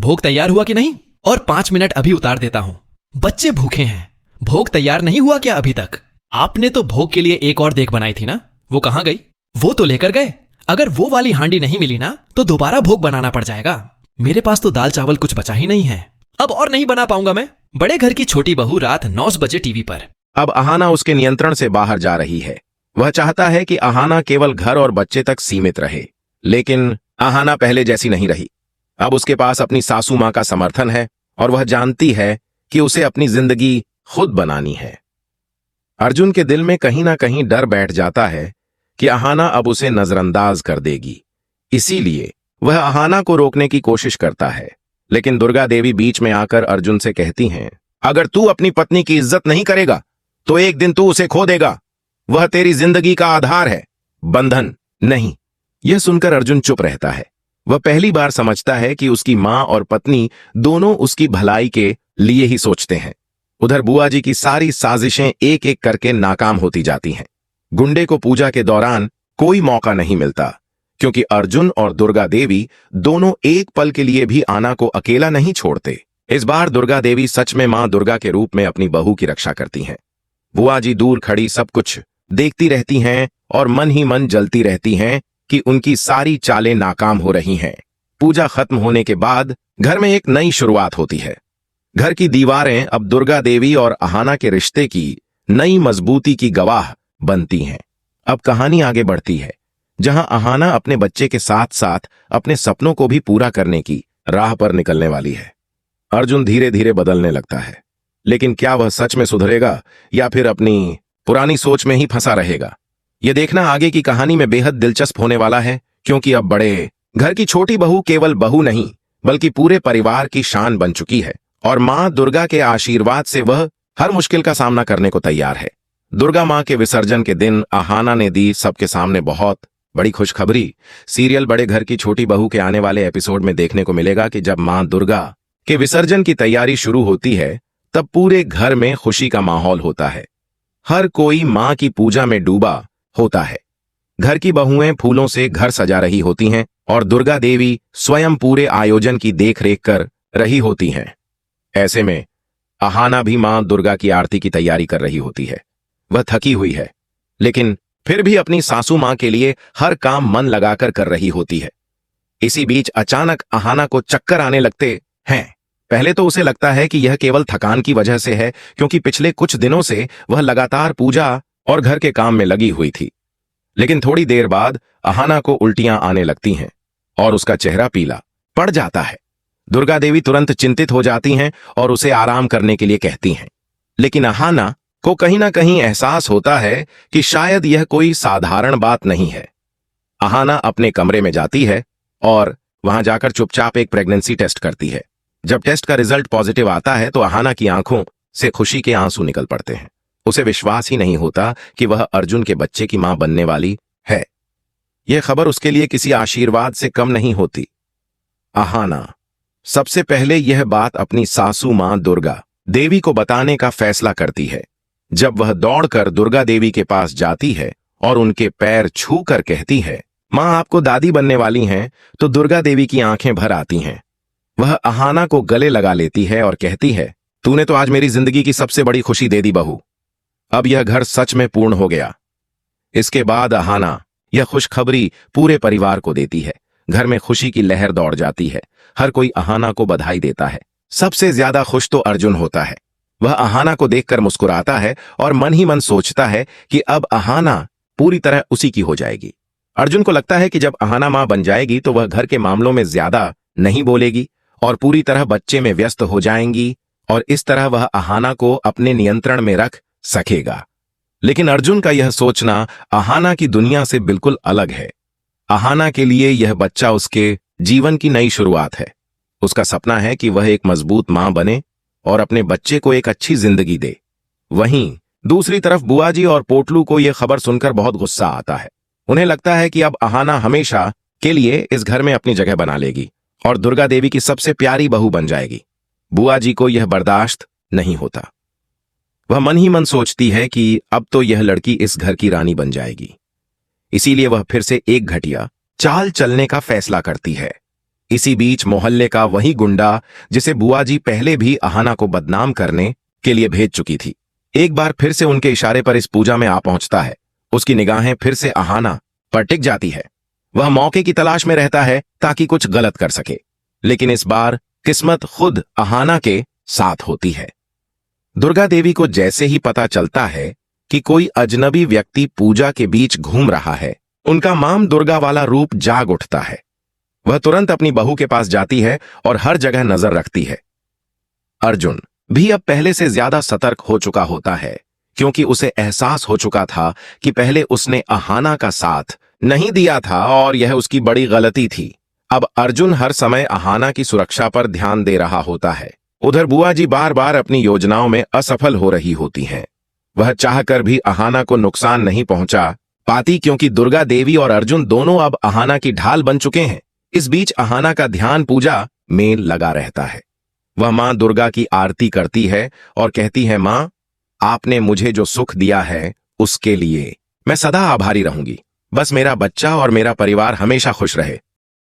भोग तैयार हुआ कि नहीं? और 5 मिनट अभी उतार देता हूँ। बच्चे भूखे हैं। भोग तैयार नहीं हुआ क्या अभी तक? आपने तो भोग के लिए एक और देग बनाई थी ना, वो कहाँ गई? वो तो लेकर गए। अगर वो वाली हांडी नहीं मिली ना तो दोबारा भोग बनाना पड़ जाएगा। मेरे पास तो दाल चावल कुछ बचा ही नहीं है। अब और नहीं बना पाऊंगा मैं। बड़े घर की छोटी बहू रात 9 बजे टीवी पर। अब अहाना उसके नियंत्रण से बाहर जा रही है। वह चाहता है कि अहाना केवल घर और बच्चे तक सीमित रहे, लेकिन अहाना पहले जैसी नहीं रही। अब उसके पास अपनी सासू मां का समर्थन है और वह जानती है कि उसे अपनी जिंदगी खुद बनानी है। अर्जुन के दिल में कहीं ना कहीं डर बैठ जाता है कि अहाना अब उसे नजरअंदाज कर देगी। इसीलिए वह अहाना को रोकने की कोशिश करता है, लेकिन दुर्गा देवी बीच में आकर अर्जुन से कहती हैं, अगर तू अपनी पत्नी की इज्जत नहीं करेगा तो एक दिन तू उसे खो देगा। वह तेरी जिंदगी का आधार है, बंधन नहीं। यह सुनकर अर्जुन चुप रहता है। वह पहली बार समझता है कि उसकी मां और पत्नी दोनों उसकी भलाई के लिए ही सोचते हैं। उधर बुआ जी की सारी साजिशें एक एक करके नाकाम होती जाती हैं। गुंडे को पूजा के दौरान कोई मौका नहीं मिलता, क्योंकि अर्जुन और दुर्गा देवी दोनों एक पल के लिए भी आना को अकेला नहीं छोड़ते। इस बार दुर्गा देवी सच में मां दुर्गा के रूप में अपनी बहू की रक्षा करती हैं। बुआ जी दूर खड़ी सब कुछ देखती रहती हैं और मन ही मन जलती रहती हैं कि उनकी सारी चालें नाकाम हो रही हैं। पूजा खत्म होने के बाद घर में एक नई शुरुआत होती है। घर की दीवारें अब दुर्गा देवी और अहाना के रिश्ते की नई मजबूती की गवाह बनती हैं। अब कहानी आगे बढ़ती है, जहां अहाना अपने बच्चे के साथ साथ अपने सपनों को भी पूरा करने की राह पर निकलने वाली है। अर्जुन धीरे धीरे बदलने लगता है, लेकिन क्या वह सच में सुधरेगा या फिर अपनी पुरानी सोच में ही फंसा रहेगा? यह देखना आगे की कहानी में बेहद दिलचस्प होने वाला है, क्योंकि अब बड़े घर की छोटी बहू केवल बहू नहीं बल्कि पूरे परिवार की शान बन चुकी है और मां दुर्गा के आशीर्वाद से वह हर मुश्किल का सामना करने को तैयार है। दुर्गा मां के विसर्जन के दिन अहाना ने दी सबके सामने बहुत बड़ी खुशखबरी। सीरियल बड़े घर की छोटी बहू के आने वाले एपिसोड में देखने को मिलेगा कि जब मां दुर्गा के विसर्जन की तैयारी शुरू होती है तब पूरे घर में खुशी का माहौल होता है। हर कोई मां की पूजा में डूबा होता है। घर की बहुएं फूलों से घर सजा रही होती हैं और दुर्गा देवी स्वयं पूरे आयोजन की देखरेख कर रही होती हैं। ऐसे में अहाना भी मां दुर्गा की आरती की तैयारी कर रही होती है। वह थकी हुई है, लेकिन फिर भी अपनी सासू मां के लिए हर काम मन लगाकर कर रही होती है। इसी बीच अचानक अहाना को चक्कर आने लगते हैं। पहले तो उसे लगता है कि यह केवल थकान की वजह से है, क्योंकि पिछले कुछ दिनों से वह लगातार पूजा और घर के काम में लगी हुई थी। लेकिन थोड़ी देर बाद अहाना को उल्टियां आने लगती हैं और उसका चेहरा पीला पड़ जाता है। दुर्गा देवी तुरंत चिंतित हो जाती हैं और उसे आराम करने के लिए कहती हैं, लेकिन अहाना को कहीं ना कहीं एहसास होता है कि शायद यह कोई साधारण बात नहीं है। अहाना अपने कमरे में जाती है और वहां जाकर चुपचाप एक प्रेगनेंसी टेस्ट करती है। जब टेस्ट का रिजल्ट पॉजिटिव आता है तो अहाना की आंखों से खुशी के आंसू निकल पड़ते हैं। उसे विश्वास ही नहीं होता कि वह अर्जुन के बच्चे की मां बनने वाली है। यह खबर उसके लिए किसी आशीर्वाद से कम नहीं होती। अहाना सबसे पहले यह बात अपनी सासू मां दुर्गा देवी को बताने का फैसला करती है। जब वह दौड़कर दुर्गा देवी के पास जाती है और उनके पैर छू कर कहती है, मां आपको दादी बनने वाली हैं, तो दुर्गा देवी की आंखें भर आती हैं। वह अहाना को गले लगा लेती है और कहती है, तूने तो आज मेरी जिंदगी की सबसे बड़ी खुशी दे दी बहू। अब यह घर सच में पूर्ण हो गया। इसके बाद अहाना यह खुशखबरी पूरे परिवार को देती है। घर में खुशी की लहर दौड़ जाती है। हर कोई अहाना को बधाई देता है। सबसे ज्यादा खुश तो अर्जुन होता है। वह अहाना को देखकर मुस्कुराता है और मन ही मन सोचता है कि अब अहाना पूरी तरह उसी की हो जाएगी। अर्जुन को लगता है कि जब अहाना मां बन जाएगी तो वह घर के मामलों में ज्यादा नहीं बोलेगी और पूरी तरह बच्चे में व्यस्त हो जाएंगी और इस तरह वह अहाना को अपने नियंत्रण में रख सकेगा। लेकिन अर्जुन का यह सोचना अहाना की दुनिया से बिल्कुल अलग है। अहाना के लिए यह बच्चा उसके जीवन की नई शुरुआत है। उसका सपना है कि वह एक मजबूत मां बने और अपने बच्चे को एक अच्छी जिंदगी दे। वहीं दूसरी तरफ बुआ जी और पोटलू को यह खबर सुनकर बहुत गुस्सा आता है। उन्हें लगता है कि अब अहाना हमेशा के लिए इस घर में अपनी जगह बना लेगी और दुर्गा देवी की सबसे प्यारी बहू बन जाएगी। बुआ जी को यह बर्दाश्त नहीं होता। वह मन ही मन सोचती है कि अब तो यह लड़की इस घर की रानी बन जाएगी। इसीलिए वह फिर से एक घटिया चाल चलने का फैसला करती है। इसी बीच मोहल्ले का वही गुंडा जिसे बुआ जी पहले भी अहाना को बदनाम करने के लिए भेज चुकी थी, एक बार फिर से उनके इशारे पर इस पूजा में आ पहुंचता है। उसकी निगाहें फिर से अहाना पर टिक जाती है। वह मौके की तलाश में रहता है ताकि कुछ गलत कर सके, लेकिन इस बार किस्मत खुद अहाना के साथ होती है। दुर्गा देवी को जैसे ही पता चलता है कि कोई अजनबी व्यक्ति पूजा के बीच घूम रहा है, उनका माम दुर्गा वाला रूप जाग उठता है। वह तुरंत अपनी बहू के पास जाती है और हर जगह नजर रखती है। अर्जुन भी अब पहले से ज्यादा सतर्क हो चुका होता है, क्योंकि उसे एहसास हो चुका था कि पहले उसने अहाना का साथ नहीं दिया था और यह उसकी बड़ी गलती थी। अब अर्जुन हर समय अहाना की सुरक्षा पर ध्यान दे रहा होता है। उधर बुआ जी बार बार अपनी योजनाओं में असफल हो रही होती हैं। वह चाहकर भी अहाना को नुकसान नहीं पहुंचा पाती, क्योंकि दुर्गा देवी और अर्जुन दोनों अब अहाना की ढाल बन चुके हैं। इस बीच अहाना का ध्यान पूजा में लगा रहता है। वह मां दुर्गा की आरती करती है और कहती है, मां, आपने मुझे जो सुख दिया है उसके लिए मैं सदा आभारी रहूंगी। बस मेरा बच्चा और मेरा परिवार हमेशा खुश रहे।